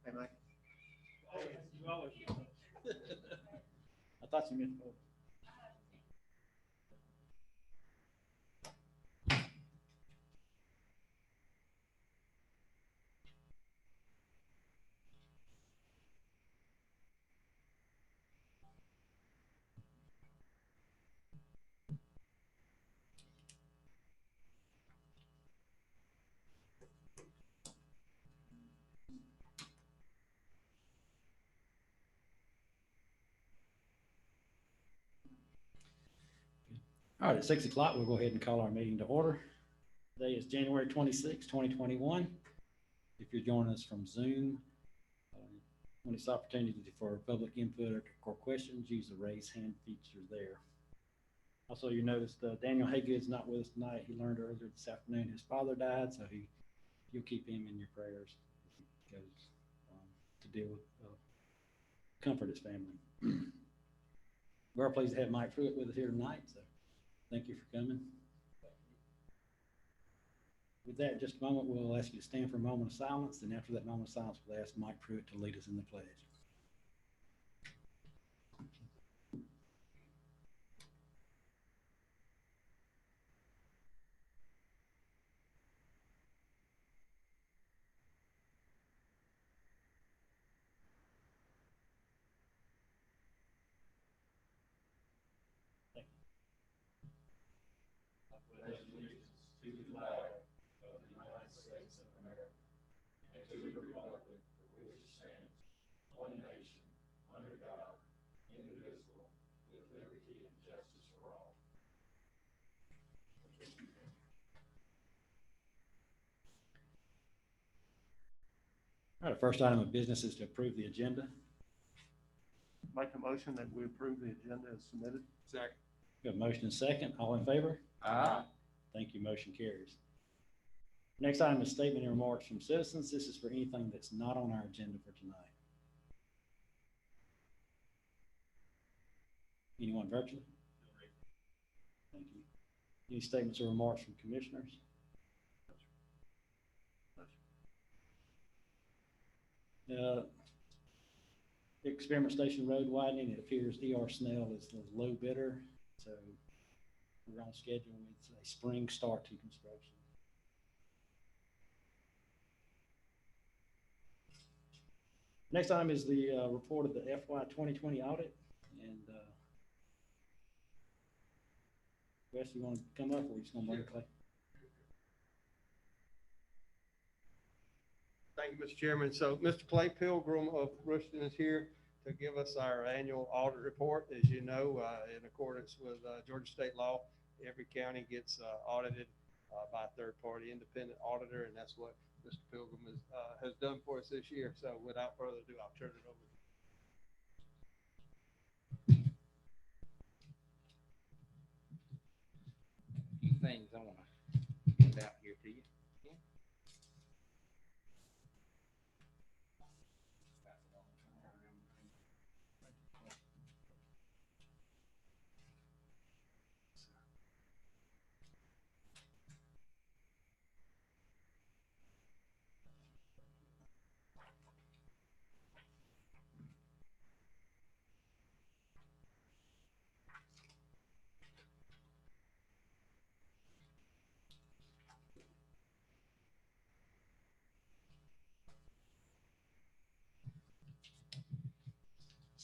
Hey, Mike. I thought you meant. All right, at 6 o'clock, we'll go ahead and call our meeting to order. Today is January 26, 2021. If you're joining us from Zoom, when it's opportunity for public input or questions, use the raise hand feature there. Also, you noticed Daniel Haygood's not with us tonight. He learned earlier this afternoon his father died, so you'll keep him in your prayers as he goes to deal with comfort his family. We're pleased to have Mike Pruitt with us here tonight, so thank you for coming. With that, in just a moment, we'll ask you to stand for a moment of silence, and after that moment of silence, we'll ask Mike Pruitt to lead us in the pledge. I pledge allegiance to the flag of the United States of America and to the republic for which it stands, one nation, under God, indivisible, with liberty and justice for all. All right, the first item of business is to approve the agenda. Make a motion that we approve the agenda as submitted. Second. We have a motion and second. All in favor? Aye. Thank you. Motion carries. Next item is statement and remarks from citizens. This is for anything that's not on our agenda for tonight. Anyone virtually? Thank you. Any statements or remarks from commissioners? Experiment Station Road widening, it appears E.R. Snell is the low bidder, so we're on schedule with a spring start to construction. Next item is the report of the FY 2020 audit, and Wes, you want to come up, or you just gonna bring Clay? Thank you, Mr. Chairman. So Mr. Clay Pilgrim of Rushton is here to give us our annual audit report. As you know, in accordance with Georgia state law, every county gets audited by a third-party independent auditor, and that's what Mr. Pilgrim has done for us this year. So without further ado, I'll turn it over. A few things I want to get out here to you.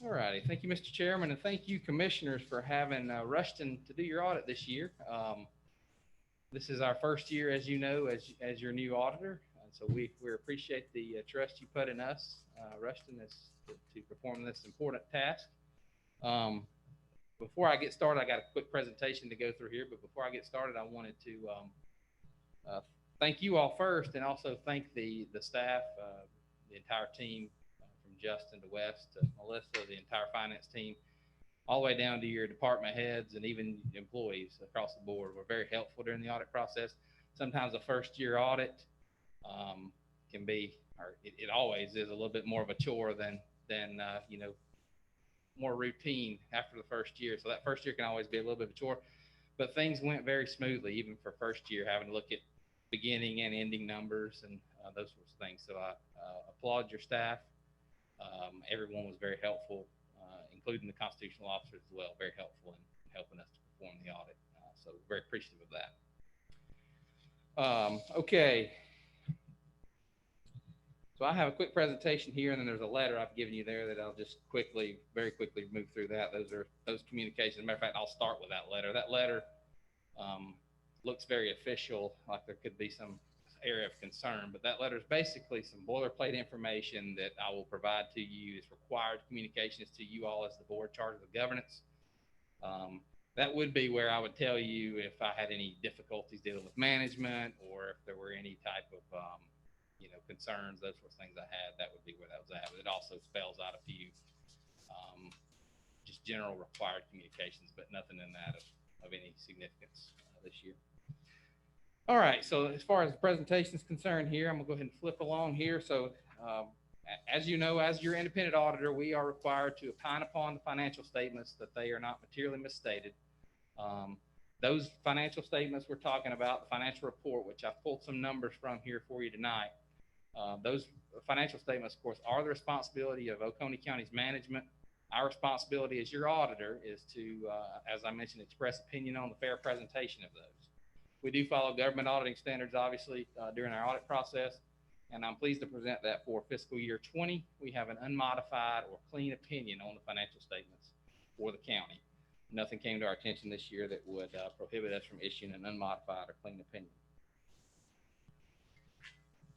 All righty. Thank you, Mr. Chairman, and thank you, commissioners, for having Rushton to do your audit this year. This is our first year, as you know, as your new auditor. So we appreciate the trust you put in us, Rushton, to perform this important task. Before I get started, I got a quick presentation to go through here, but before I get started, I wanted to thank you all first, and also thank the staff, the entire team, Justin to Wes to Melissa, the entire finance team, all the way down to your department heads and even employees across the board. Were very helpful during the audit process. Sometimes a first-year audit can be, or it always is, a little bit more of a chore than you know, more routine after the first year. So that first year can always be a little bit of a chore, but things went very smoothly, even for first year, having to look at beginning and ending numbers and those sorts of things. So I applaud your staff. Everyone was very helpful, including the constitutional officers as well, very helpful in helping us to perform the audit. So very appreciative of that. Okay. So I have a quick presentation here, and then there's a letter I've given you there that I'll just very quickly move through that. Those communications. As a matter of fact, I'll start with that letter. That letter looks very official, like there could be some area of concern, but that letter is basically some boilerplate information that I will provide to you. It's required communications to you all as the board charged with governance. That would be where I would tell you if I had any difficulties dealing with management, or if there were any type of you know, concerns, those sorts of things I had, that would be where that was at. But it also spells out a few just general required communications, but nothing in that of any significance this year. All right, so as far as the presentation is concerned here, I'm gonna go ahead and flip along here. So as you know, as your independent auditor, we are required to opine upon the financial statements that they are not materially misstated. Those financial statements we're talking about, the financial report, which I've pulled some numbers from here for you tonight, those financial statements, of course, are the responsibility of Oconee County's management. Our responsibility as your auditor is to, as I mentioned, express opinion on the fair presentation of those. We do follow government auditing standards, obviously, during our audit process, and I'm pleased to present that for fiscal year 20, we have an unmodified or clean opinion on the financial statements for the county. Nothing came to our attention this year that would prohibit us from issuing an unmodified or clean opinion.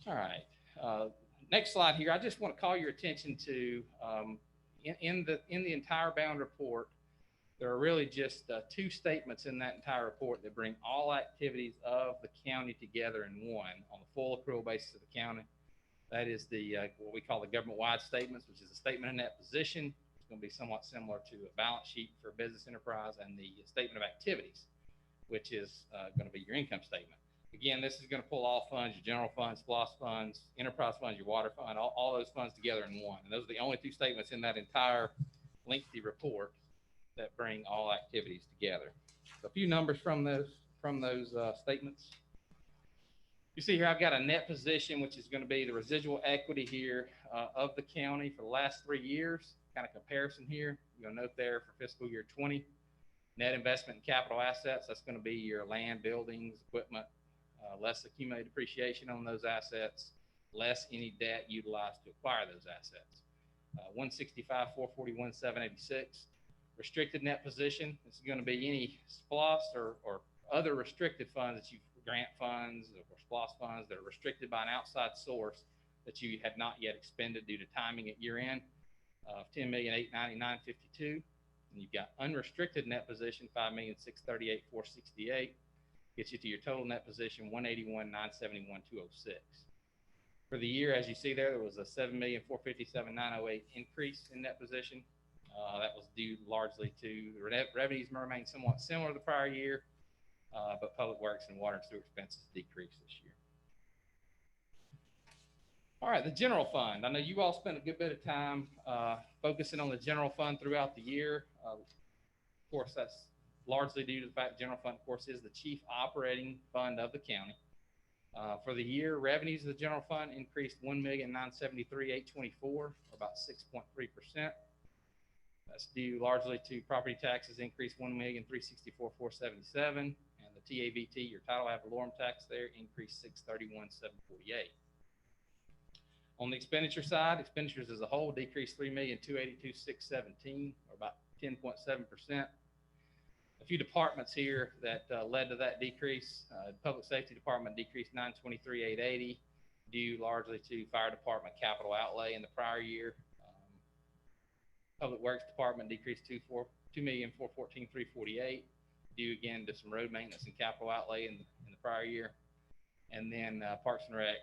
All right, next slide here. I just want to call your attention to in the entire bound report, there are really just 2 statements in that entire report that bring all activities of the county together in one on the full accrual basis of the county. That is the what we call the government-wide statements, which is a statement of net position. It's going to be somewhat similar to a balance sheet for a business enterprise, and the statement of activities, which is going to be your income statement. Again, this is going to pull all funds, your general funds, SPLOST funds, enterprise funds, your water fund, all those funds together in one. And those are the only 2 statements in that entire lengthy report that bring all activities together. So a few numbers from those statements. You see here, I've got a net position, which is going to be the residual equity here of the county for the last 3 years. Kind of comparison here. You'll note there for fiscal year 20, net investment in capital assets. That's going to be your land, buildings, equipment, less accumulated depreciation on those assets, less any debt utilized to acquire those assets. 165, 441, 786. Restricted net position. This is going to be any SPLOST or other restricted funds that you grant funds or SPLOST funds that are restricted by an outside source that you had not yet expended due to timing at year end of $10,899,052. And you've got unrestricted net position $5,638,468. Gets you to your total net position $181,971,206. For the year, as you see there was a $7,457,908 increase in net position. That was due largely to revenues remain somewhat similar to the prior year, but public works and water and sewer expenses decreased this year. All right, the general fund. I know you all spent a good bit of time focusing on the general fund throughout the year. Of course, that's largely due to the fact general fund, of course, is the chief operating fund of the county. For the year, revenues of the general fund increased $1,973,824, or about 6.3%. That's due largely to property taxes increased $1,364,477, and the TABT, your title ad valorem tax there, increased $631,748. On the expenditure side, expenditures as a whole decreased $3,282,617, or about 10.7%. A few departments here that led to that decrease. Public Safety Department decreased $923,880, due largely to Fire Department capital outlay in the prior year. Public Works Department decreased $2,414,348, due again to some road maintenance and capital outlay in the prior year. And then Parks and Rec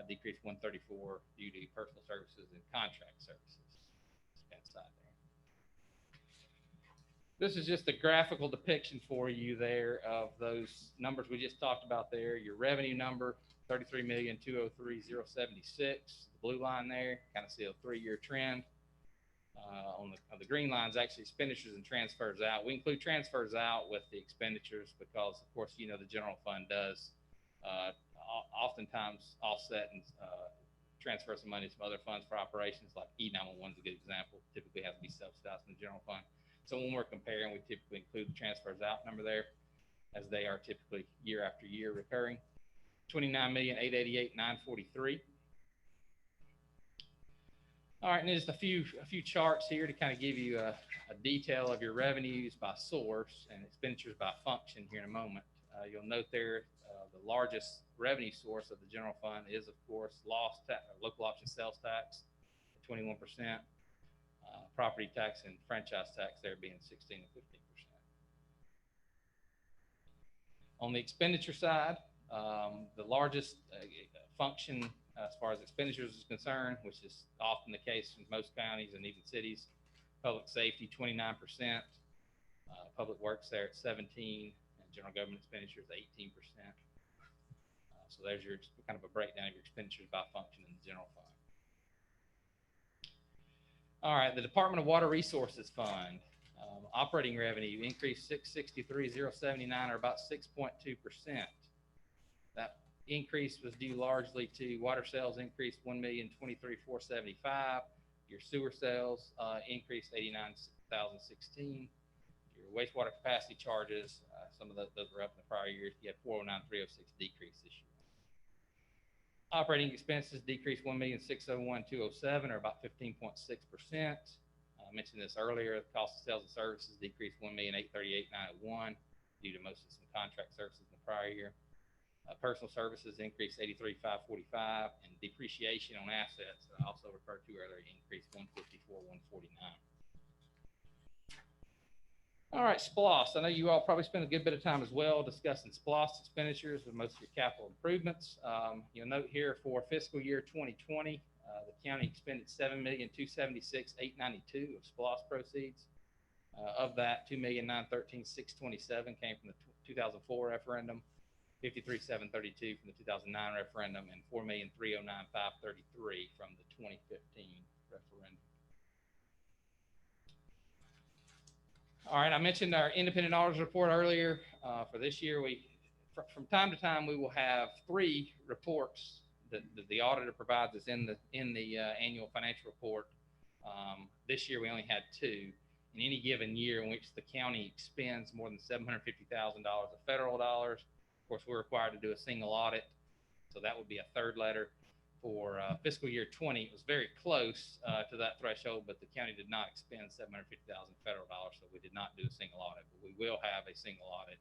decreased $134 due to personal services and contract services expense side there. This is just a graphical depiction for you there of those numbers we just talked about there. Your revenue number, $33,203,076. The blue line there, kind of see a 3-year trend. On the green line is actually expenditures and transfers out. We include transfers out with the expenditures because, of course, you know, the general fund does oftentimes offset and transfer some money to some other funds for operations, like E911 is a good example. Typically has to be subsidized in the general fund. So when we're comparing, we typically include the transfers out number there, as they are typically year after year recurring. $29,888,943. All right, and just a few charts here to kind of give you a detail of your revenues by source and expenditures by function here in a moment. You'll note there the largest revenue source of the general fund is, of course, local option sales tax at 21%, property tax and franchise tax there being 16 and 15%. On the expenditure side, the largest function as far as expenditures is concerned, which is often the case in most counties and even cities, public safety 29%, public works there at 17%, and general government expenditures 18%. So there's your kind of a breakdown of your expenditures by function in the general fund. All right, the Department of Water Resources Fund. Operating revenue increased 663,079, or about 6.2%. That increase was due largely to water sales increased 1,023,475. Your sewer sales increased 89,016. Your wastewater capacity charges, some of those were up in the prior years. You had 409,306 decrease this year. Operating expenses decreased 1,601,207, or about 15.6%. I mentioned this earlier. The cost of sales and services decreased 1,838,901 due to most of some contract services in the prior year. Personal services increased 83,545, and depreciation on assets that I also referred to earlier increased 154,149. All right, SPLOST. I know you all probably spent a good bit of time as well discussing SPLOST expenditures with most of your capital improvements. You'll note here for fiscal year 2020, the county expended $7,276,892 of SPLOST proceeds. Of that, $2,913,627 came from the 2004 referendum, $53,732 from the 2009 referendum, and $4,309,533 from the 2015 referendum. All right, I mentioned our independent auditors report earlier. For this year, from time to time, we will have 3 reports that the auditor provides us in the annual financial report. This year, we only had 2. In any given year in which the county expends more than $750,000 of federal dollars, of course, we're required to do a single audit, so that would be a 3rd letter. For fiscal year 20, it was very close to that threshold, but the county did not expend $750,000 federal dollars, so we did not do a single audit. But we will have a single audit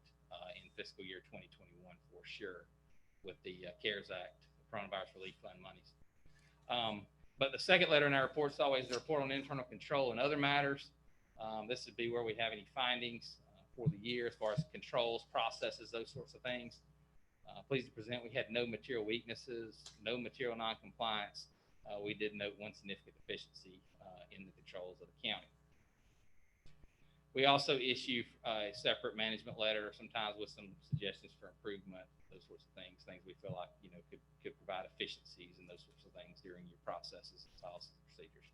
in fiscal year 2021 for sure with the CARES Act, the Coronavirus Relief Fund monies. But the 2nd letter in our report is always the report on internal control and other matters. This would be where we have any findings for the year as far as controls, processes, those sorts of things. Pleased to present, we had no material weaknesses, no material non-compliance. We did note one significant deficiency in the controls of the county. We also issue a separate management letter, sometimes with some suggestions for improvement, those sorts of things we feel like could provide efficiencies and those sorts of things during your processes, policies, and procedures.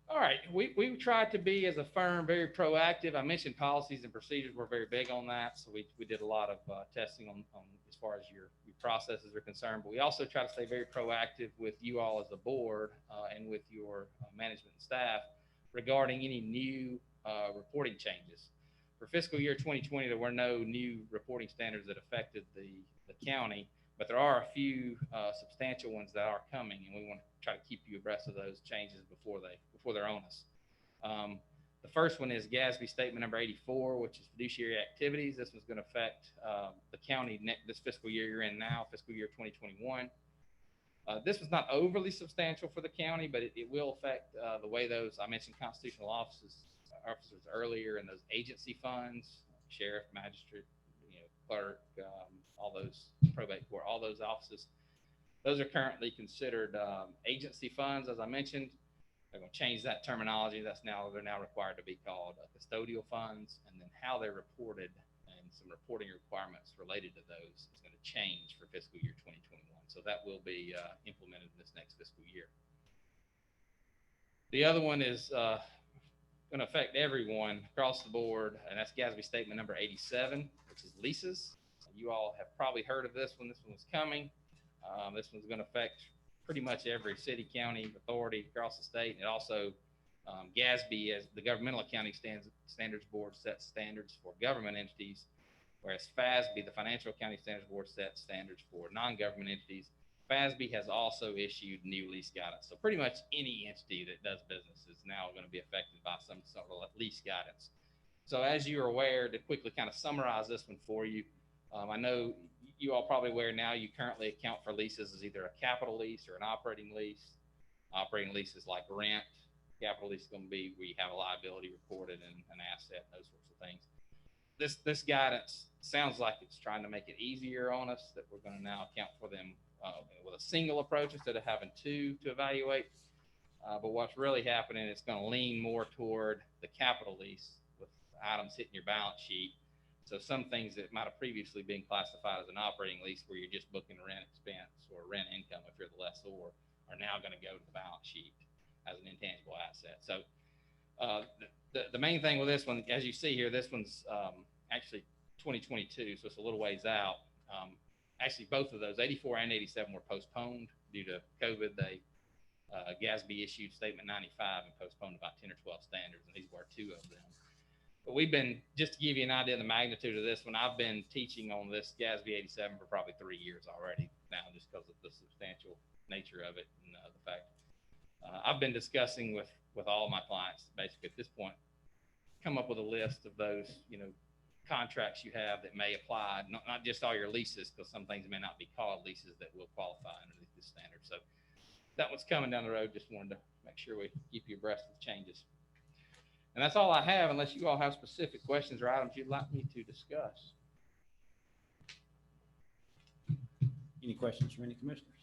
All right, we tried to be, as a firm, very proactive. I mentioned policies and procedures. We're very big on that, so we did a lot of testing on as far as your processes are concerned. But we also try to stay very proactive with you all as a board and with your management and staff regarding any new reporting changes. For fiscal year 2020, there were no new reporting standards that affected the county, but there are a few substantial ones that are coming, and we want to try to keep you abreast of those changes before they're on us. The first one is GASB statement number 84, which is fiduciary activities. This one's going to affect the county this fiscal year you're in now, fiscal year 2021. This was not overly substantial for the county, but it will affect the way those, I mentioned constitutional officers earlier, and those agency funds, sheriff, magistrate, clerk, all those, probate court, all those offices. Those are currently considered agency funds, as I mentioned. They're going to change that terminology. They're now required to be called custodial funds, and then how they're reported and some reporting requirements related to those is going to change for fiscal year 2021. So that will be implemented in this next fiscal year. The other one is going to affect everyone across the board, and that's GASB statement number 87, which is leases. You all have probably heard of this one. This one was coming. This one's going to affect pretty much every city, county, authority across the state. And also, GASB, as the Governmental Accounting Standards Board, sets standards for government entities, whereas FASB, the Financial Accounting Standards Board, sets standards for non-government entities. FASB has also issued new lease guidance. So pretty much any entity that does business is now going to be affected by some sort of lease guidance. So as you're aware, to quickly kind of summarize this one for you, I know you all probably aware now you currently account for leases as either a capital lease or an operating lease. Operating lease is like rent. Capital lease is going to be where you have a liability recorded and an asset, those sorts of things. This guidance sounds like it's trying to make it easier on us, that we're going to now account for them with a single approach instead of having 2 to evaluate. But what's really happening, it's going to lean more toward the capital lease with items hitting your balance sheet. So some things that might have previously been classified as an operating lease, where you're just booking rent expense or rent income if you're the lessor, are now going to go to the balance sheet as an intangible asset. So the main thing with this one, as you see here, this one's actually 2022, so it's a little ways out. Actually, both of those, 84 and 87, were postponed due to COVID. They GASB issued Statement 95 and postponed about 10 or 12 standards, and these were two of them. But we've been, just to give you an idea of the magnitude of this one, I've been teaching on this GASB 87 for probably 3 years already now, just because of the substantial nature of it and the fact. I've been discussing with all of my clients, basically at this point, come up with a list of those, contracts you have that may apply, not just all your leases, because some things may not be called leases that will qualify underneath this standard. So that one's coming down the road. Just wanted to make sure we keep you abreast of the changes. And that's all I have, unless you all have specific questions or items you'd like me to discuss. Any questions from any commissioners?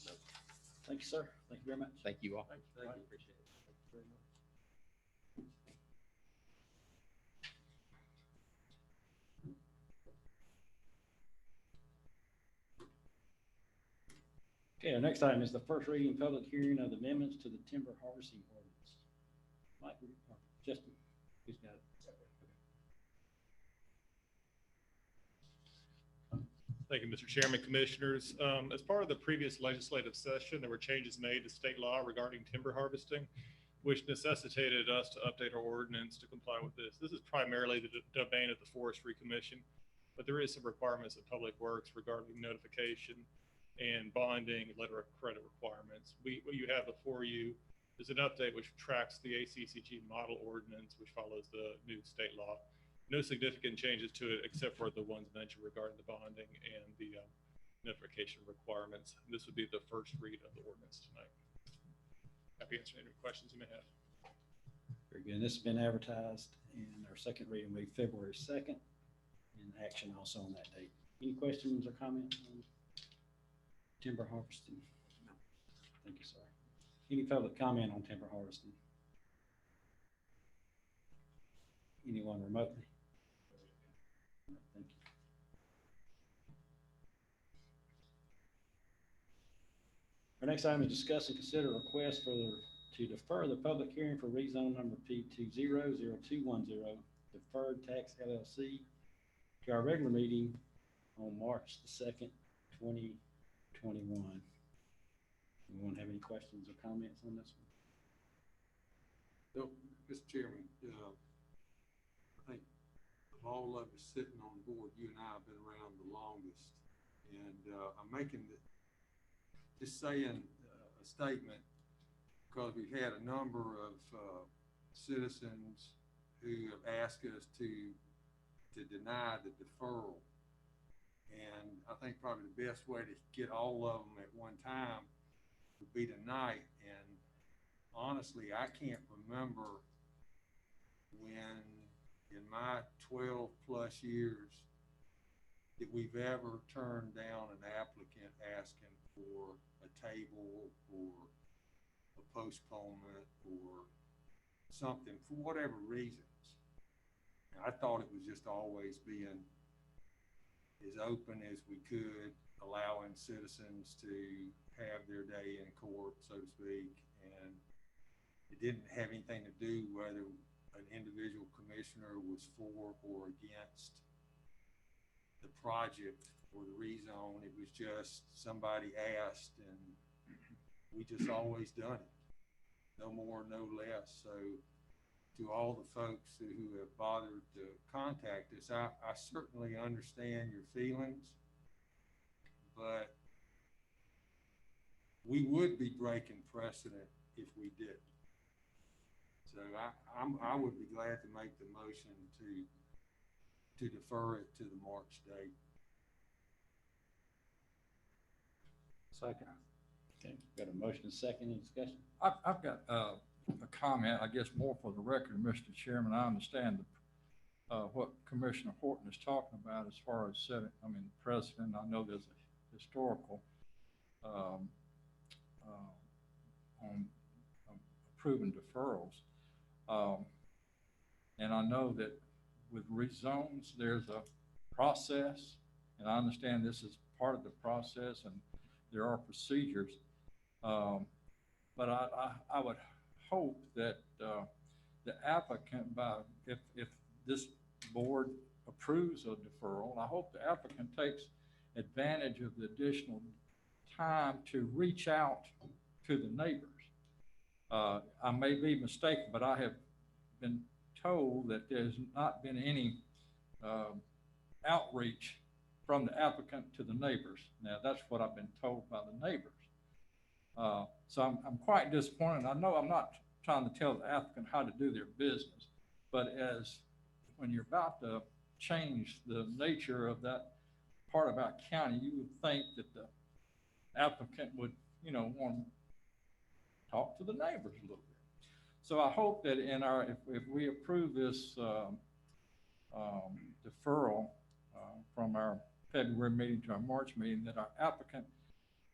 No. Thank you, sir. Thank you very much. Thank you all. Thank you. Appreciate it. Thank you very much. Okay, our next item is the first reading and public hearing of the amendments to the timber harvesting ordinance. Mike, or Justin, who's got it? Thank you, Mr. Chairman, Commissioners. As part of the previous legislative session, there were changes made to state law regarding timber harvesting, which necessitated us to update our ordinance to comply with this. This is primarily the domain of the Forestry Commission, but there is some requirements of Public Works regarding notification and bonding, letter of credit requirements. What you have before you is an update which tracks the ACCG model ordinance, which follows the new state law. No significant changes to it except for the ones mentioned regarding the bonding and the notification requirements. This would be the first read of the ordinance tonight. Happy to answer any questions you may have. Very good. And this has been advertised, and our second reading will be February 2nd, and action also on that date. Any questions or comments on timber harvesting? No. Thank you, sir. Any public comment on timber harvesting? Anyone remotely? Thank you. Our next item is discuss and consider a request to defer the public hearing for rezone number P200210, Deferred Tax LLC, to our regular meeting on March the 2nd, 2021. Anyone have any questions or comments on this one? No, Mr. Chairman, I think of all of us sitting on the board, you and I have been around the longest, and I'm making just saying a statement because we've had a number of citizens who have asked us to deny the deferral, and I think probably the best way to get all of them at one time would be tonight. And honestly, I can't remember when in my 12 plus years that we've ever turned down an applicant asking for a table or a postponement or something for whatever reasons. And I thought it was just always being as open as we could, allowing citizens to have their day in court, so to speak. And it didn't have anything to do whether an individual commissioner was for or against the project or the rezone. It was just somebody asked, and we just always done it. No more, no less. So to all the folks who have bothered to contact us, I certainly understand your feelings, but we would be breaking precedent if we did. So I would be glad to make the motion to defer it to the March date. Second. Okay, got a motion and second. Any discussion? I've got a comment, I guess more for the record, Mr. Chairman. I understand what Commissioner Horton is talking about as far as setting, precedent. I know there's a historical on approving deferrals. And I know that with rezones, there's a process, and I understand this is part of the process and there are procedures. But I would hope that the applicant if this board approves of deferral, I hope the applicant takes advantage of the additional time to reach out to the neighbors. I may be mistaken, but I have been told that there's not been any outreach from the applicant to the neighbors. Now, that's what I've been told by the neighbors. So I'm quite disappointed. I know I'm not trying to tell the applicant how to do their business, but when you're about to change the nature of that part of our county, you would think that the applicant would, want to talk to the neighbors a little bit. So I hope that if we approve this deferral from our February meeting to our March meeting, that our applicant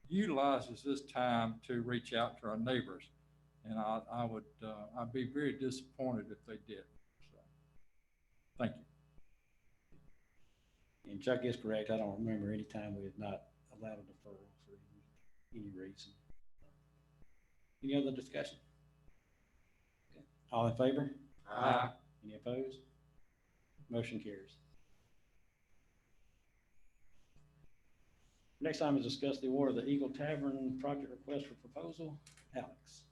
utilizes this time to reach out to our neighbors. And I'd be very disappointed if they did. So, thank you. And Chuck is correct. I don't remember any time we have not allowed a deferral for any reason. Any other discussion? Okay. All in favor? Aye. Any opposed? Motion carries. Next item is discuss the award of the Eagle Tavern project request for proposal. Alex.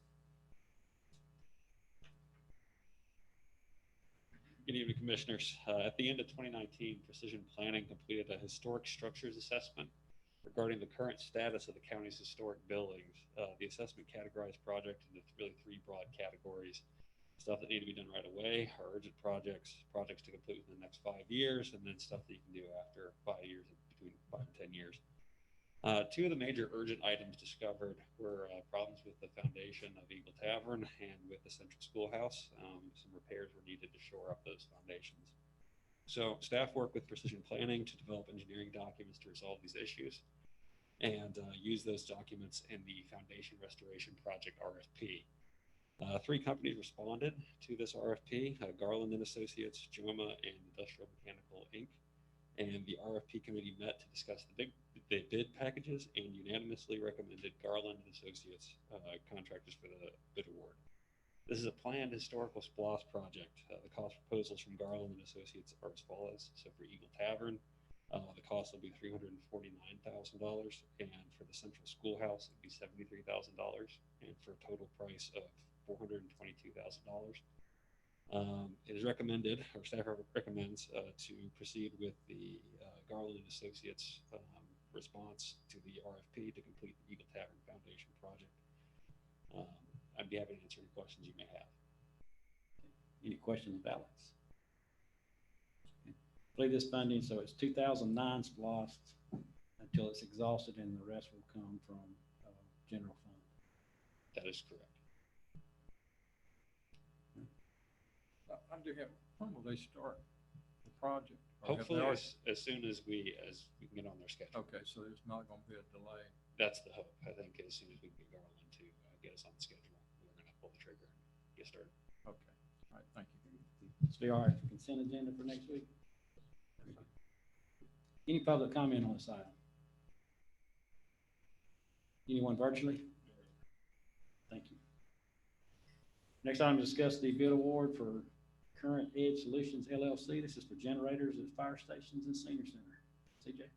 Good evening, Commissioners. At the end of 2019, Precision Planning completed a historic structures assessment regarding the current status of the county's historic buildings. The assessment categorized project into really three broad categories: stuff that need to be done right away, or urgent projects, projects to complete within the next 5 years, and then stuff that you can do after 5 years, between 5 and 10 years. Two of the major urgent items discovered were problems with the foundation of Eagle Tavern and with the Central Schoolhouse. Some repairs were needed to shore up those foundations. So staff worked with Precision Planning to develop engineering documents to resolve these issues and use those documents in the foundation restoration project RFP. 3 companies responded to this RFP: Garland and Associates, Joma, and Industrial Mechanical Inc. And the RFP committee met to discuss the bid packages and unanimously recommended Garland and Associates contractors for the bid award. This is a planned historical SPLOST project. The cost proposals from Garland and Associates are as follows. So for Eagle Tavern, the cost will be $349,000, and for the Central Schoolhouse, it'd be $73,000, and for a total price of $422,000. It is recommended, or staff recommends, to proceed with the Garland and Associates response to the RFP to complete the Eagle Tavern Foundation project. I'd be happy to answer any questions you may have. Any questions of Alex? Believe this funding, so it's 2009 SPLOST until it's exhausted, and the rest will come from general fund. That is correct. I do have, when will they start the project? Or have Hopefully, they already- as soon as we can get on their schedule. Okay, so there's not going to be a delay. That's the hope. I think as soon as we can get Garland to get us on the schedule, we're going to pull the trigger and get started. Okay, all right, thank you. It's be all right for consent agenda for next week. Any public comment on this item? Anyone virtually? Thank you. Next item is discuss the bid award for Current Edge Solutions LLC. This is for generators at fire stations and senior center. CJ?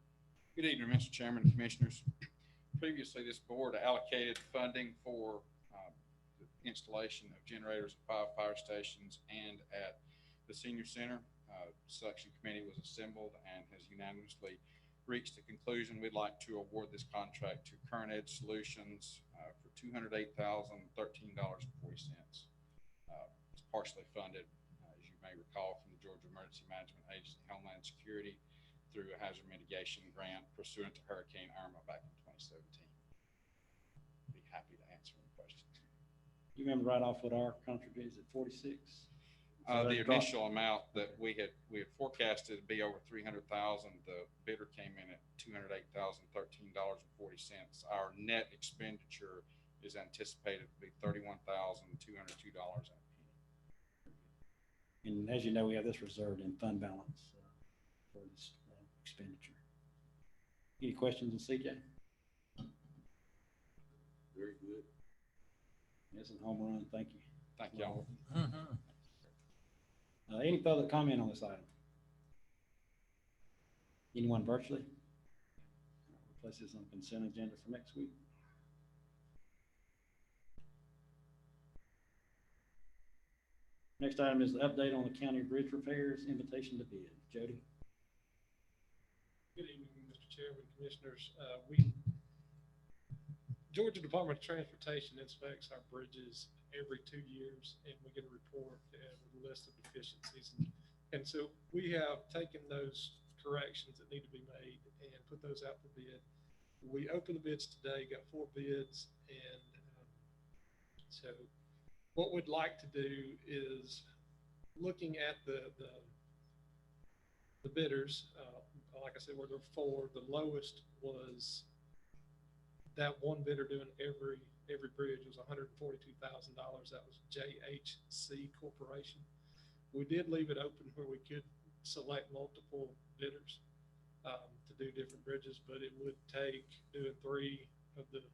Good evening, Mr. Chairman and Commissioners. Previously, this board allocated funding for the installation of generators at 5 fire stations and at the senior center. Selection committee was assembled and has unanimously reached the conclusion we'd like to award this contract to Current Edge Solutions for $208,013.40. It's partially funded, as you may recall, from the Georgia Emergency Management Agency, Homeland Security, through a hazard mitigation grant pursuant to Hurricane Irma back in 2017. Be happy to answer any questions. You remember right off what our contribution is at 46? The initial amount that we had forecasted to be over 300,000. The bidder came in at $208,013.40. Our net expenditure is anticipated to be $31,202. And as you know, we have this reserved in fund balance for this expenditure. Any questions on CJ? Very good. It's a home run. Thank you. Thank y'all. Any public comment on this item? Anyone virtually? We'll place this on consent agenda for next week. Next item is the update on the county bridge repairs, invitation to bid. Jody? Good evening, Mr. Chairman, Commissioners. Georgia Department of Transportation inspects our bridges every 2 years, and we get a report with a list of deficiencies. And so we have taken those corrections that need to be made and put those out for bid. We opened the bids today, got 4 bids, and so what we'd like to do is, looking at the bidders, like I said, where there were 4, the lowest was that one bidder doing every bridge was $142,000. That was JHC Corporation. We did leave it open where we could select multiple bidders to do different bridges, but it would take doing three of the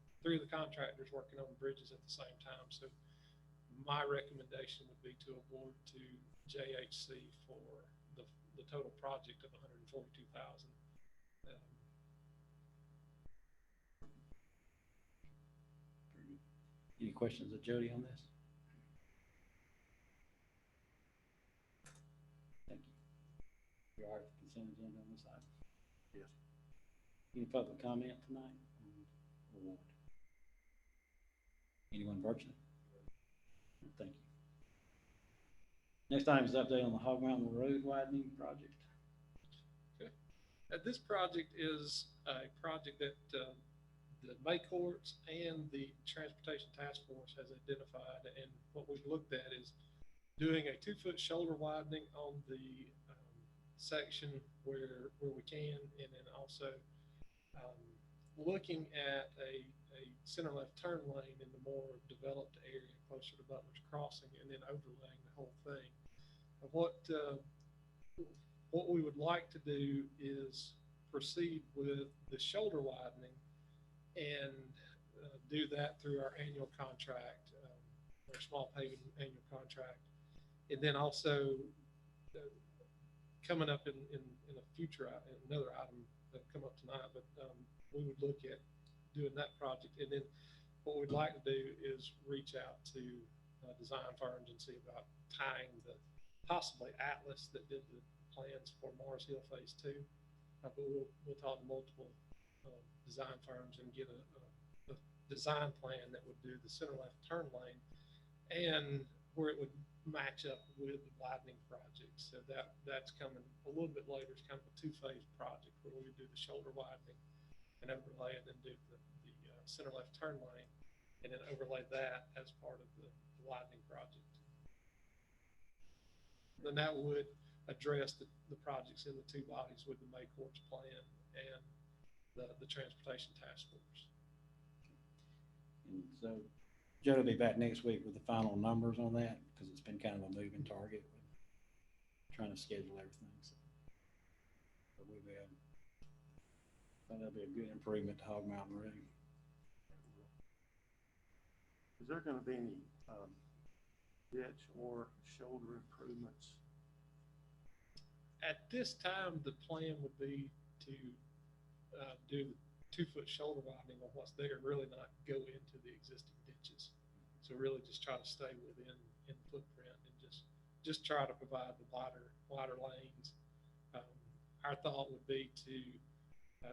contractors working on the bridges at the same time. So my recommendation would be to award to JHC for the total project of $142,000. Any questions of Jody on this? Thank you. You all right with consent agenda on this item? Yes. Any public comment tonight on the award? Anyone virtually? Thank you. Next item is update on the Hog Mountain Road widening project. Okay. This project is a project that the May Courts and the Transportation Task Force has identified, and what we've looked at is doing a 2-foot shoulder widening on the section where we can, and then also looking at a center left turn lane in the more developed area closer to Butler's Crossing, and then overlaying the whole thing. What we would like to do is proceed with the shoulder widening and do that through our annual contract, our small paving annual contract. And then also coming up in a future, another item that'll come up tonight, but we would look at doing that project. And then what we'd like to do is reach out to design firms and see about tying the possibly Atlas that did the plans for Mars Hill Phase 2. But we'll talk to multiple design firms and get a design plan that would do the center left turn lane and where it would match up with the widening project. So that's coming a little bit later. It's kind of a 2-phase project where we would do the shoulder widening and overlay, and then do the center left turn lane, and then overlay that as part of the widening project. Then that would address the projects in the 2 bodies with the May Courts plan and the Transportation Task Force. And so Joe will be back next week with the final numbers on that, because it's been kind of a moving target with trying to schedule everything. So we'll be I think that'll be a good improvement to Hog Mountain Road. Is there going to be any ditch or shoulder improvements? At this time, the plan would be to do the 2-foot shoulder widening on what's there, really not go into the existing ditches. So really just try to stay within footprint and just try to provide the wider lanes. Our thought would be to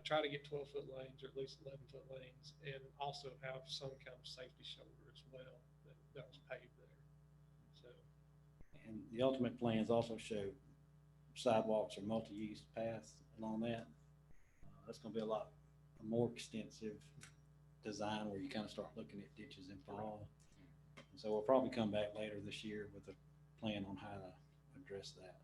try to get 12-foot lanes or at least 11-foot lanes, and also have some kind of safety shoulder as well that was paved there. So, And the ultimate plans also show sidewalks or multi-use paths along that. That's going to be a lot more extensive design where you kind of start looking at ditches in fall. And so we'll probably come back later this year with a plan on how to address that.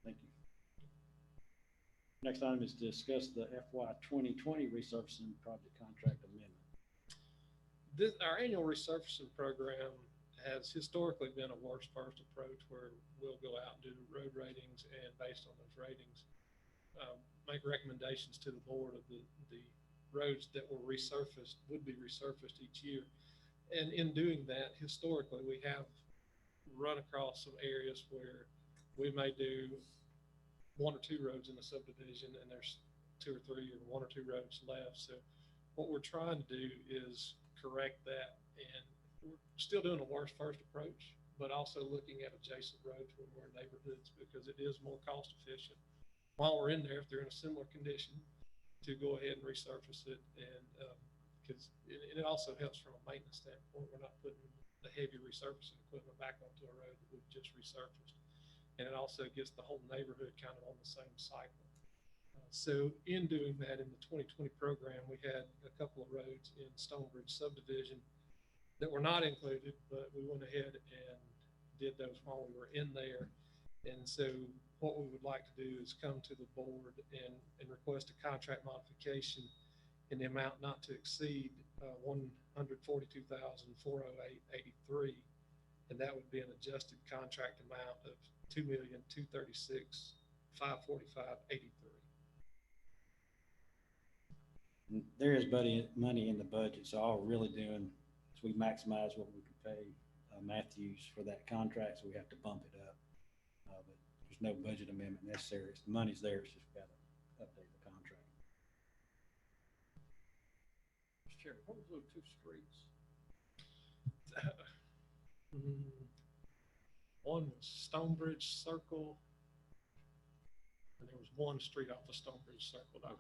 Thank you. Next item is to discuss the FY 2020 resurfacing project contract amendment. our annual resurfacing program has historically been a worst first approach, where we'll go out and do road ratings, and based on those ratings, make recommendations to the board of the roads that were resurfaced, would be resurfaced each year. And in doing that, historically, we have run across some areas where we may do one or two roads in the subdivision, and there's two or three or one or two roads left. So what we're trying to do is correct that, and we're still doing a worst first approach, but also looking at adjacent roads when we're in neighborhoods, because it is more cost efficient while we're in there, if they're in a similar condition, to go ahead and resurface it. And because it also helps from a maintenance standpoint. We're not putting the heavy resurfacing equipment back onto a road that we've just resurfaced. And it also gets the whole neighborhood kind of on the same cycle. So in doing that, in the 2020 program, we had a couple of roads in Stonebridge subdivision that were not included, but we went ahead and did those while we were in there. And so what we would like to do is come to the board and request a contract modification in the amount not to exceed $142,408.83, and that would be an adjusted contract amount of $2,236,545.83. There is money in the budget, so all we're really doing is we maximize what we can pay Matthews for that contract, so we have to bump it up. But there's no budget amendment necessary. The money's there, it's just got to update the contract. Mr. Chairman, what was those two streets? One was Stonebridge Circle, and there was one street off of Stonebridge Circle. I don't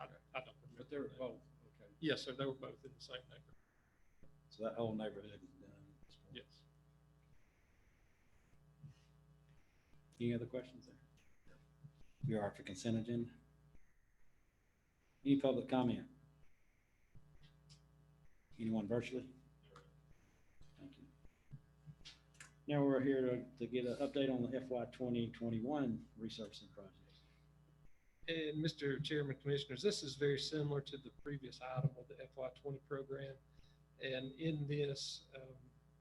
remember. But they were both, okay. Yes, sir, they were both in the same neighborhood. So that whole neighborhood is done at this point. Yes. Any other questions there? We are for consent agenda. Any public comment? Anyone virtually? Thank you. Now we're here to get an update on the FY 2021 resurfacing project. And Mr. Chairman, Commissioners, this is very similar to the previous item of the FY20 program. And in this,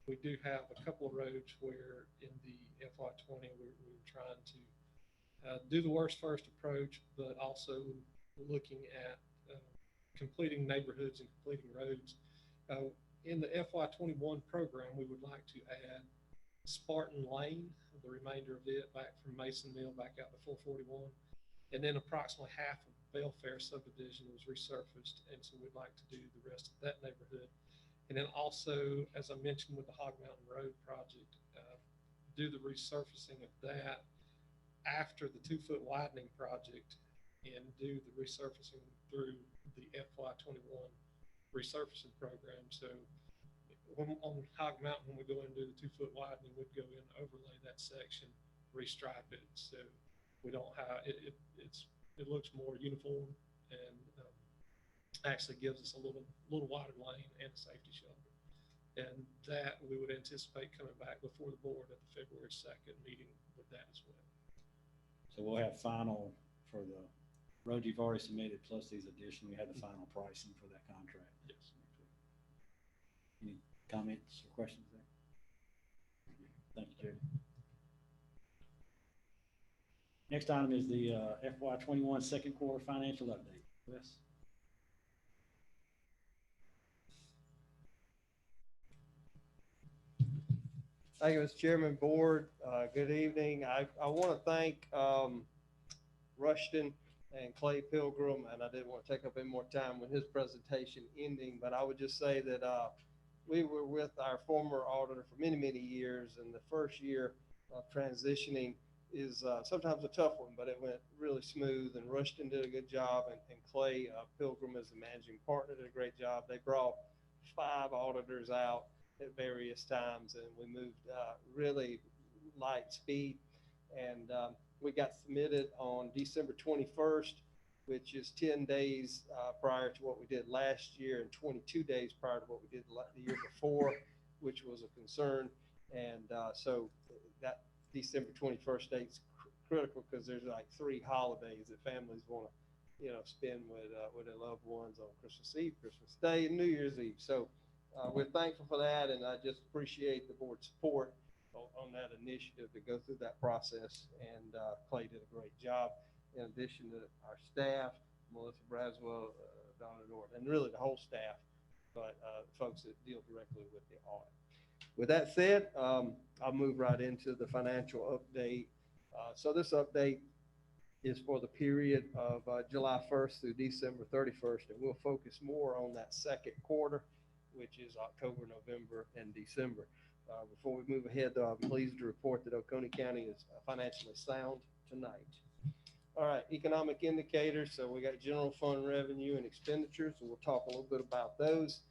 we do have a couple of roads where in the FY20 we're trying to do the worst first approach, but also looking at completing neighborhoods and completing roads. In the FY21 program, we would like to add Spartan Lane, the remainder of it back from Mason Mill back out to 441. And then approximately half of Belfair subdivision was resurfaced. And so we'd like to do the rest of that neighborhood. And then also, as I mentioned with the Hog Mountain Road project, do the resurfacing of that after the 2-foot widening project and do the resurfacing through the FY21 resurfacing program. So on Hog Mountain, when we go in and do the 2-foot widening, we'd go in, overlay that section, restripe it. So we don't have, it looks more uniform and actually gives us a little wider lane and a safety shoulder. And that we would anticipate coming back before the board at the February 2nd meeting with that as well. So we'll have final for the road you've already submitted plus these additional. We have the final pricing for that contract. Yes. Any comments or questions there? Thank you, Jerry. Next item is the FY21 second quarter financial update. Wes? Thank you, Mr. Chairman, Board. Good evening. I want to thank Rushton and Clay Pilgrim, and I didn't want to take up any more time with his presentation ending, but I would just say that we were with our former auditor for many, many years, and the first year of transitioning is sometimes a tough one, but it went really smooth, and Rushton did a good job, and Clay Pilgrim as the managing partner did a great job. They brought 5 auditors out at various times, and we moved really light speed, and we got submitted on December 21st, which is 10 days prior to what we did last year and 22 days prior to what we did the year before, which was a concern. And so that December 21st date's critical because there's like 3 holidays that families want to, spend with their loved ones on Christmas Eve, Christmas Day, and New Year's Eve. So we're thankful for that, and I just appreciate the board's support on that initiative to go through that process. And Clay did a great job. In addition to our staff, Melissa Braswell, Donna North, and really the whole staff but folks that deal directly with the audit. With that said, I'll move right into the financial update. So this update is for the period of July 1st through December 31st, and we'll focus more on that second quarter, which is October, November, and December. Before we move ahead, though, I'm pleased to report that Oconee County is financially sound tonight. All right, economic indicators. So we got general fund revenue and expenditures, and we'll talk a little bit about those.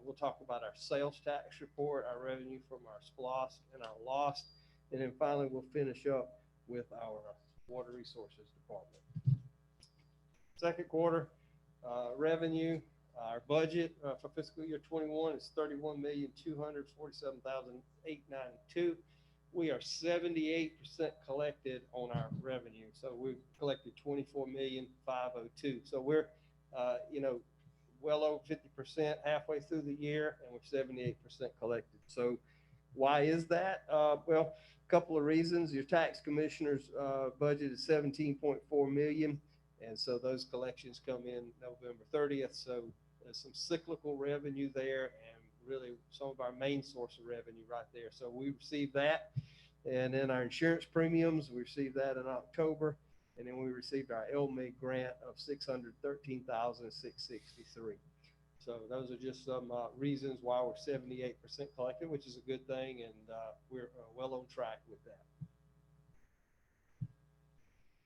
We'll talk about our sales tax report, our revenue from our SPLOST and our lost, and then finally we'll finish up with our water resources department. Second quarter revenue, our budget for fiscal year 21 is $31,247,892. We are 78% collected on our revenue. So we've collected $24,502,000. So we're, well over 50% halfway through the year, and we're 78% collected. So why is that? Well, a couple of reasons. Your tax commissioner's budget is $17.4 million, and so those collections come in November 30th. So there's some cyclical revenue there, and really some of our main source of revenue right there. So we received that, and then our insurance premiums, we received that in October, and then we received our LMIG grant of $613,663. So those are just some reasons why we're 78% collected, which is a good thing, and we're well on track with that.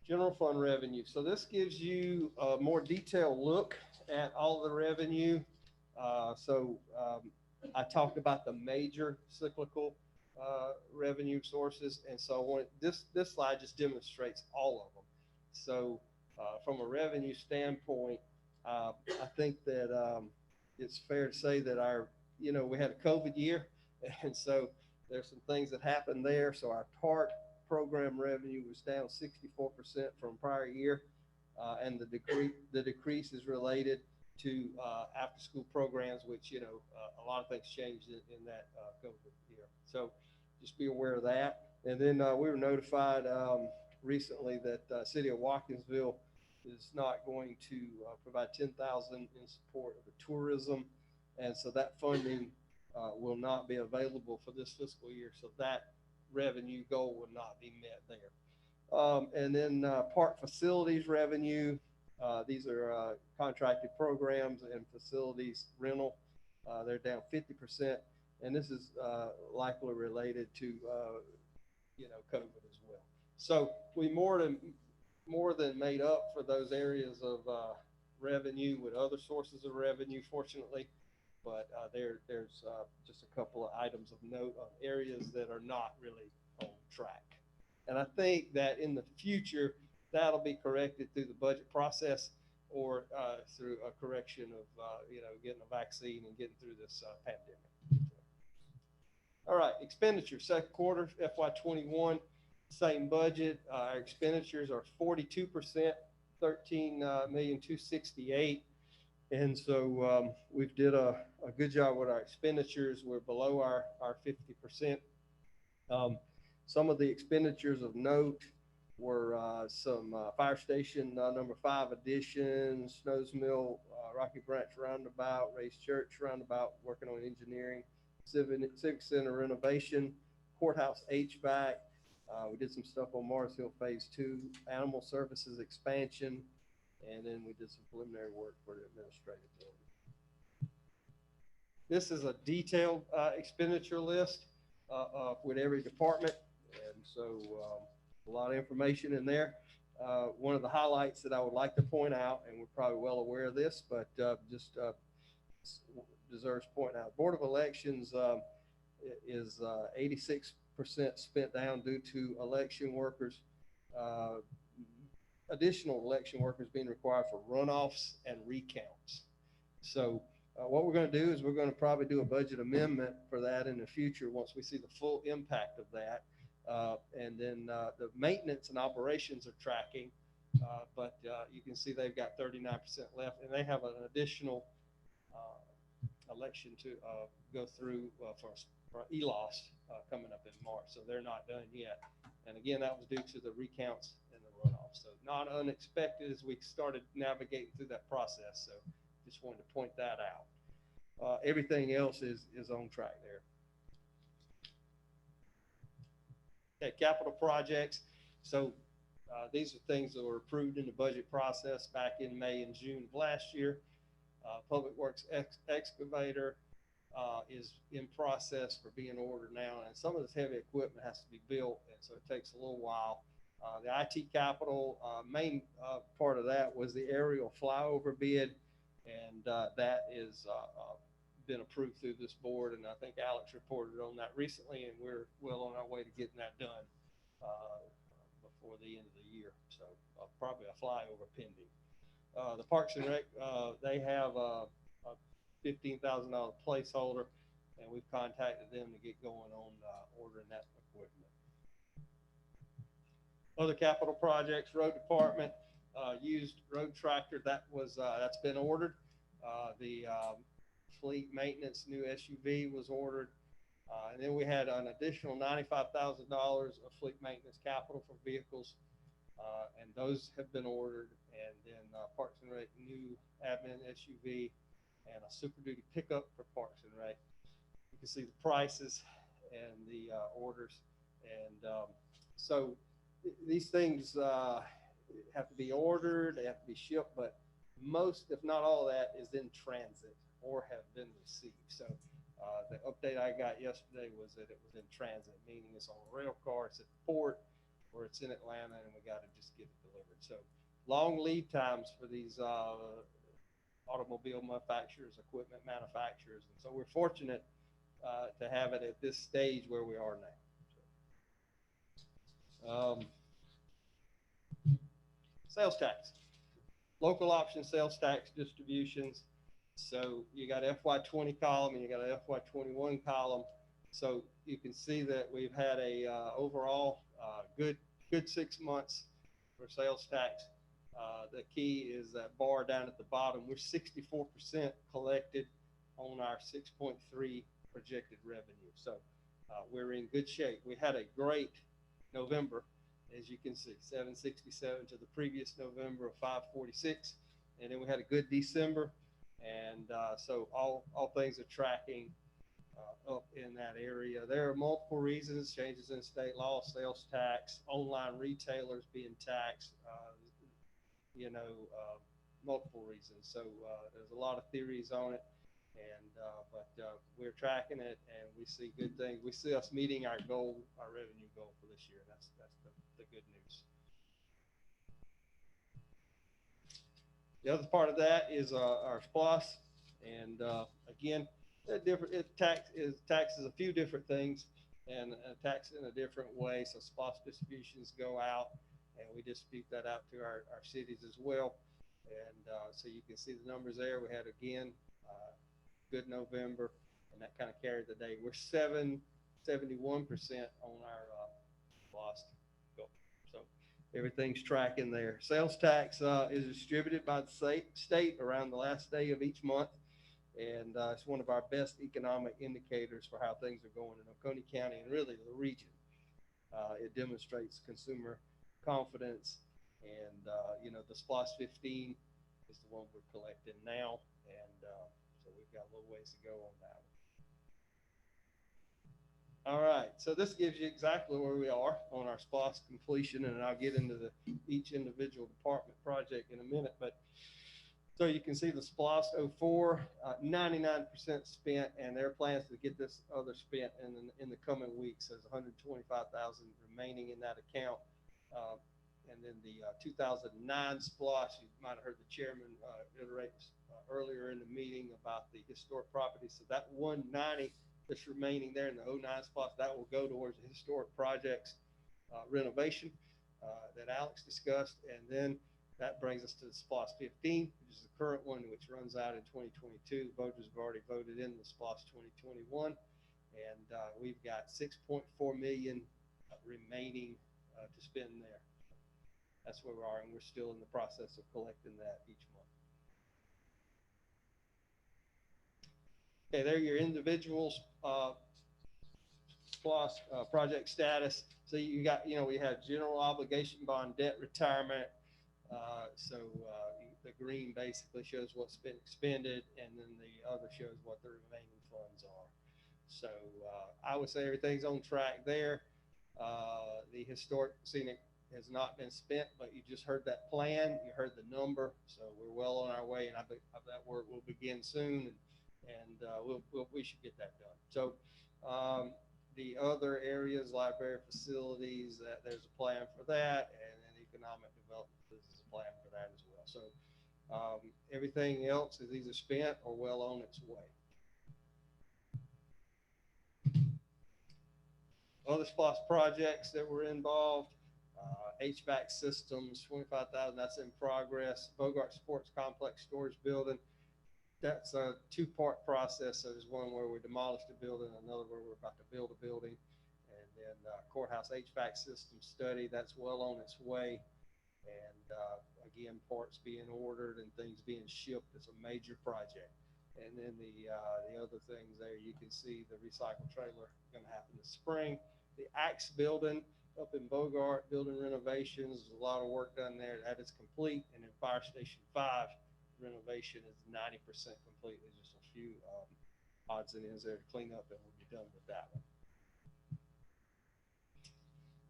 General fund revenue. So this gives you a more detailed look at all the revenue. I talked about the major cyclical revenue sources, and so I want this slide just demonstrates all of them. So from a revenue standpoint, I think that it's fair to say that we had a COVID year, and so there's some things that happened there. So our TART program revenue was down 64% from prior year, and the decrease is related to after-school programs, which a lot of things changed in that COVID year. So just be aware of that. And then we were notified recently that City of Watkinsville is not going to provide $10,000 in support of the tourism, and so that funding will not be available for this fiscal year. So that revenue goal will not be met there. And then park facilities revenue. These are contracted programs and facilities rental. They're down 50%, and this is likely related to COVID as well. So we more than made up for those areas of revenue with other sources of revenue, fortunately. But there's just a couple of items of note on areas that are not really on track. And I think that in the future, that'll be corrected through the budget process or through a correction of, getting a vaccine and getting through this pandemic. All right, expenditure, second quarter, FY21, same budget. Our expenditures are 42%, $13,268,000. And so we've did a good job with our expenditures. We're below our 50%. Some of the expenditures of note were some fire station number 5 addition, Snows Mill, Rocky Branch Roundabout, Race Church Roundabout, working on engineering, Civic Center renovation, courthouse HVAC. We did some stuff on Mars Hill Phase 2, animal services expansion, and then we did some preliminary work for the administrative building. This is a detailed expenditure list with every department, and so a lot of information in there. One of the highlights that I would like to point out, and we're probably well aware of this, but just deserves pointing out. Board of Elections is 86% spent down due to election workers, additional election workers being required for runoffs and recounts. So what we're going to do is we're going to probably do a budget amendment for that in the future once we see the full impact of that. And then the maintenance and operations are tracking, but you can see they've got 39% left, and they have an additional election to go through for ELOS coming up in March. So they're not done yet. And again, that was due to the recounts and the runoff. So not unexpected as we started navigating through that process. So just wanted to point that out. Everything else is on track there. Okay, capital projects. So these are things that were approved in the budget process back in May and June of last year. Public Works excavator is in process for being ordered now, and some of this heavy equipment has to be built, and so it takes a little while. The IT capital, main part of that was the aerial flyover bid, and that is been approved through this board, and I think Alex reported on that recently, and we're well on our way to getting that done before the end of the year. So probably a flyover pending. The Parks and Rec, they have a $15,000 placeholder, and we've contacted them to get going on ordering that equipment. Other capital projects, road department, used road tractor, that's been ordered. The fleet maintenance new SUV was ordered. And then we had an additional $95,000 of fleet maintenance capital for vehicles, and those have been ordered. And then Parks and Rec new admin SUV and a Super Duty pickup for Parks and Rec. You can see the prices and the orders. And so these things have to be ordered, they have to be shipped, but most, if not all of that, is in transit or have been received. So the update I got yesterday was that it was in transit, meaning it's on a rail car, it's at the port, or it's in Atlanta, and we got to just get it delivered. So long lead times for these automobile manufacturers, equipment manufacturers, and so we're fortunate to have it at this stage where we are now. Sales tax, local option sales tax distributions. So you got FY20 column and you got an FY21 column. So you can see that we've had a overall good 6 months for sales tax. The key is that bar down at the bottom. We're 64% collected on our 6.3 projected revenue. So we're in good shape. We had a great November, as you can see, 767 to the previous November of 546. And then we had a good December. And so all things are tracking up in that area. There are multiple reasons, changes in state law, sales tax, online retailers being taxed, multiple reasons. So there's a lot of theories on it, and but we're tracking it, and we see good things. We see us meeting our goal, our revenue goal for this year. That's the good news. The other part of that is our SPOS, and again, taxes a few different things, and tax in a different way. So SPOS distributions go out, and we distribute that out to our cities as well. And so you can see the numbers there. We had again good November, and that kind of carried the day. We're 71% on our SPOS. Everything's tracking there. Sales tax is distributed by the state around the last day of each month. And it's one of our best economic indicators for how things are going in Oconee County and really the region. It demonstrates consumer confidence. And, the SPOS 15 is the one we're collecting now. And so we've got a little ways to go on that one. All right, so this gives you exactly where we are on our SPOS completion, and I'll get into each individual department project in a minute. But so you can see the SPOS 04, 99% spent, and their plans to get this other spent in the coming weeks. There's 125,000 remaining in that account. And then the 2009 SPOS, you might have heard the chairman iterate earlier in the meeting about the historic property. So that 190 that's remaining there in the 09 SPOS, that will go towards the historic projects renovation that Alex discussed. And then that brings us to the SPOS 15, which is the current one, which runs out in 2022. Voters have already voted in the SPOS 2021. And we've got $6.4 million remaining to spend there. That's where we are, and we're still in the process of collecting that each month. Okay, there are your individuals SPOS project status. So you got, we have general obligation bond, debt retirement. So the green basically shows what's been expended, and then the other shows what the remaining funds are. So I would say everything's on track there. The historic scenic has not been spent, but you just heard that plan, you heard the number, so we're well on our way, and that work will begin soon, and we should get that done. So the other areas, library facilities, there's a plan for that, and then economic development, there's a plan for that as well. So everything else is either spent or well on its way. Other SPOS projects that were involved, HVAC systems, 25,000, that's in progress. Bogart Sports Complex Storage Building, that's a two-part process. So there's one where we demolished a building, another where we're about to build a building. And then courthouse HVAC system study, that's well on its way. And again, parts being ordered and things being shipped. It's a major project. And then the other things there, you can see the recycle trailer going to happen this spring. The Axe building up in Bogart, building renovations, there's a lot of work done there. That is complete. And then Fire Station 5 renovation is 90% complete. There's just a few odds and ends there to clean up, and we'll be done with that one.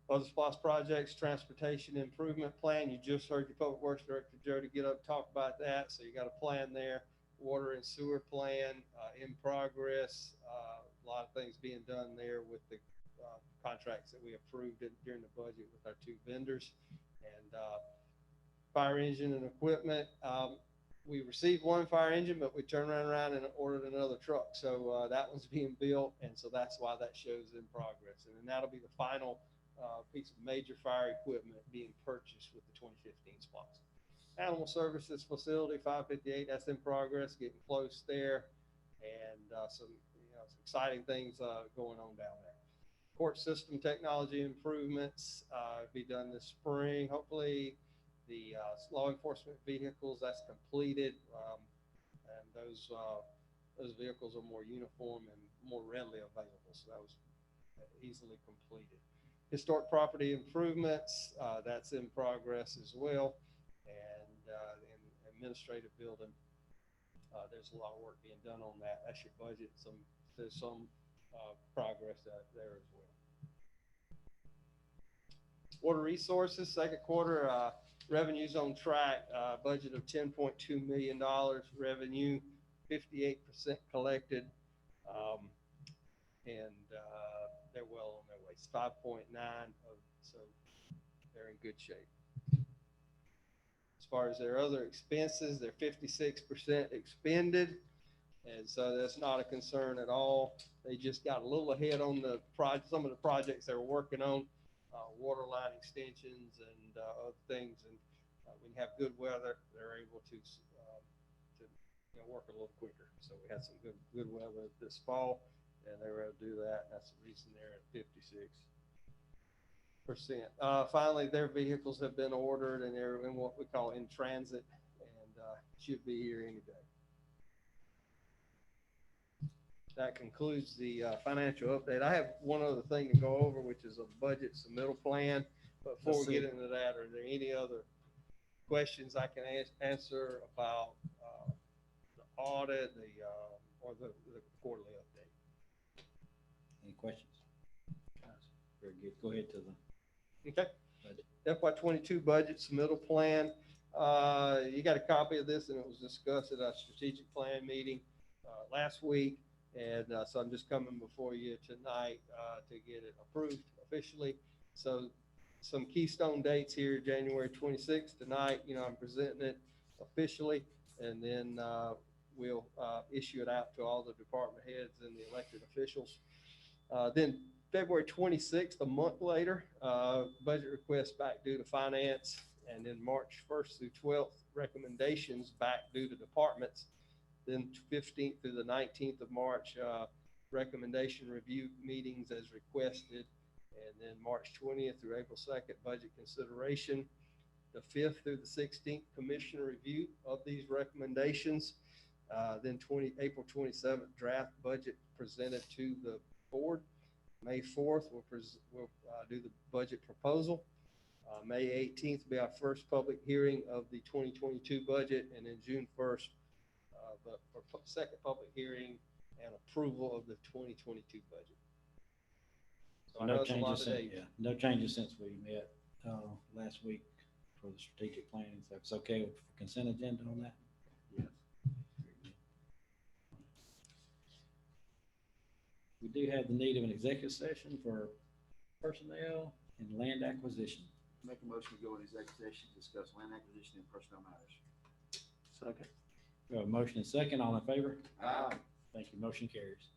Other SPOS projects, transportation improvement plan. You just heard your Public Works Director, Jody, get up and talk about that. So you got a plan there. Water and sewer plan in progress. A lot of things being done there with the contracts that we approved during the budget with our two vendors. And fire engine and equipment. We received one fire engine, but we turned around and ordered another truck. So that one's being built, and so that's why that shows in progress. And then that'll be the final piece of major fire equipment being purchased with the 2015 SPOS. Animal Services Facility 558, that's in progress, getting close there, and some exciting things going on down there. Court system technology improvements be done this spring. Hopefully, the law enforcement vehicles, that's completed, and those vehicles are more uniform and more readily available. So that was easily completed. Historic property improvements, that's in progress as well. And in administrative building, there's a lot of work being done on that. That's your budget. There's some progress there as well. Water resources, second quarter, revenues on track, budget of $10.2 million, revenue 58% collected, and they're well on their way. It's 5.9, so they're in good shape. As far as their other expenses, they're 56% expended, and so that's not a concern at all. They just got a little ahead on some of the projects they were working on, water line extensions and other things. And when you have good weather, they're able to work a little quicker. So we had some good weather this fall, and they were able to do that. That's the reason they're at 56%. Finally, their vehicles have been ordered, and they're in what we call in transit, and should be here any day. That concludes the financial update. I have one other thing to go over, which is a budget submittal plan. But before we get into that, are there any other questions I can answer about the audit, or the quarterly update? Any questions? Very good. Go ahead to the Okay. budget. FY22 budget submittal plan. You got a copy of this, and it was discussed at our strategic plan meeting last week. And so I'm just coming before you tonight to get it approved officially. So some keystone dates here, January 26th tonight, I'm presenting it officially, and then we'll issue it out to all the department heads and the elected officials. Then February 26th, a month later, budget request back due to finance, and then March 1st through 12th, recommendations back due to departments. Then 15th through the 19th of March, recommendation review meetings as requested. And then March 20th through April 2nd, budget consideration. The 5th through the 16th, commissioner review of these recommendations. Then April 27th, draft budget presented to the board. May 4th, we'll do the budget proposal. May 18th will be our first public hearing of the 2022 budget, and then June 1st, second public hearing and approval of the 2022 budget. So I know No it's a lot changes of since, dates. yeah, no changes since we met, last week for the strategic planning. So it's okay with consent agenda on that? Yes. We do have the need of an executive session for personnel and land acquisition. Make a motion to go in executive session, to discuss land acquisition and personnel matters. Second. We have a motion and second, all in favor? Aye. Thank you, motion carries.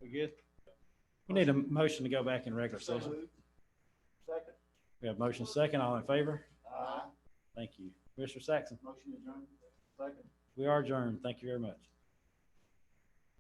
We good? We need a motion to go back in regular session. Second. We have motion second, all in favor? Aye. Thank you. Commissioner Saxon, Motion adjourned. Second. we are adjourned. Thank you very much.